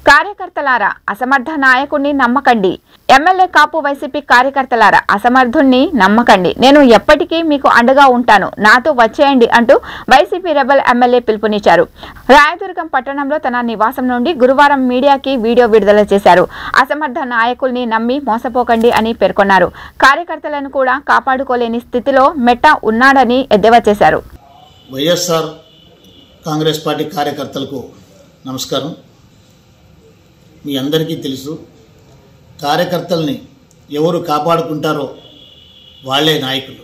కార్యకర్తలారా అసమర్థ నాయకుడిని నమ్మకండి. ఎమ్మెల్యే కాపు వైసీపీ కార్యకర్తలారా అసమర్థుణ్ణి నమ్మకండి. నేను ఎప్పటికీ మీకు అండగా ఉంటాను, నాతో వచ్చేయండి అంటూ వైసీపీ రెబల్ ఎమ్మెల్యే పిలుపునిచ్చారు. రాయదుర్గం పట్టణంలో తన నివాసం నుండి గురువారం మీడియాకి వీడియో విడుదల చేశారు. అసమర్థ నాయకుల్ని నమ్మి మోసపోకండి అని పేర్కొన్నారు. కార్యకర్తలను కూడా కాపాడుకోలేని స్థితిలో మెట్టా ఉన్నాడని ఎద్దేవా చేశారు. వైఎస్ఆర్ కాంగ్రెస్ పార్టీ కార్యకర్తలకు నమస్కారం. మీ అందరికీ తెలుసు, కార్యకర్తల్ని ఎవరు కాపాడుకుంటారో వాళ్ళే నాయకులు,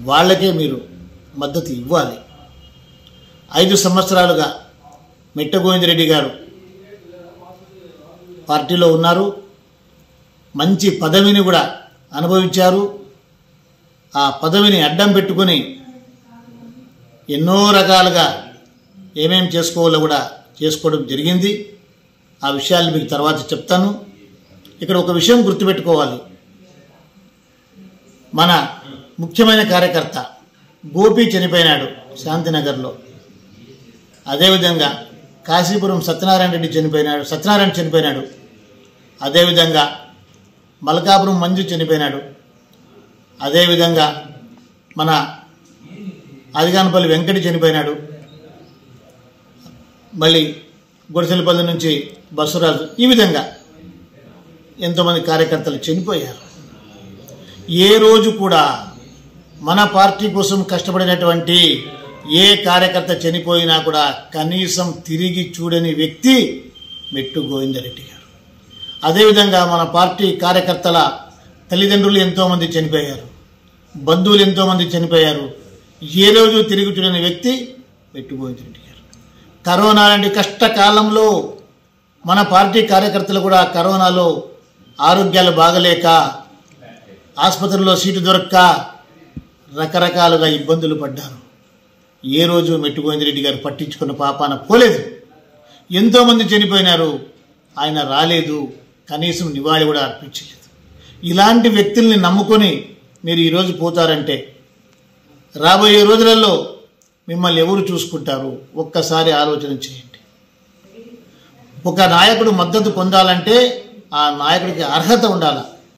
వాళ్ళకే మీరు మద్దతు ఇవ్వాలి. 5 సంవత్సరాలుగా మెట్ట గోవిందరెడ్డి గారు పార్టీలో ఉన్నారు, మంచి పదవిని కూడా అనుభవించారు. ఆ పదవిని అడ్డం పెట్టుకొని ఎన్నో రకాలుగా ఏమేం చేసుకోవాలో కూడా చేసుకోవడం జరిగింది. ఆ విషయాలు మీకు తర్వాత చెప్తాను. ఇక్కడ ఒక విషయం గుర్తుపెట్టుకోవాలి, మన ముఖ్యమైన కార్యకర్త గోపి చనిపోయినాడు శాంతినగర్లో. అదేవిధంగా కాశీపురం సత్యనారాయణ చనిపోయినాడు. అదేవిధంగా మల్కాపురం మంజు చనిపోయినాడు. అదేవిధంగా మన ఆదిగానపల్లి వెంకటి చనిపోయినాడు. మళ్ళీ గుడిసెలపల్లి నుంచి బస్సురాజు, ఈ విధంగా ఎంతోమంది కార్యకర్తలు చనిపోయారు. ఏ రోజు కూడా మన పార్టీ కోసం కష్టపడినటువంటి ఏ కార్యకర్త చనిపోయినా కూడా కనీసం తిరిగి చూడని వ్యక్తి మెట్టు గోవిందరెడ్డి గారు. అదేవిధంగా మన పార్టీ కార్యకర్తల తల్లిదండ్రులు ఎంతోమంది చనిపోయారు, బంధువులు ఎంతోమంది చనిపోయారు. ఏ రోజు తిరిగి చూడని వ్యక్తి మెట్టు గోవిందరెడ్డి గారు. కరోనా లాంటి కష్టకాలంలో మన పార్టీ కార్యకర్తలు కూడా కరోనాలో ఆరోగ్యాలు బాగలేక ఆసుపత్రిలో సీటు దొరక్క రకరకాలుగా ఇబ్బందులు పడ్డారు. ఏ రోజు మెట్టు గోవిందరెడ్డి గారు పట్టించుకున్న పాపాన పోలేదు. ఎంతోమంది చనిపోయినారు, ఆయన రాలేదు, కనీసం నివాళి కూడా అర్పించలేదు. ఇలాంటి వ్యక్తుల్ని నమ్ముకొని మీరు ఈరోజు పోతారంటే రాబోయే రోజులలో మిమ్మల్ని ఎవరు చూసుకుంటారు? ఒక్కసారి ఆలోచన చేయండి. ఒక నాయకుడు మద్దతు పొందాలంటే ఆ నాయకుడికి అర్హత ఉండాలి.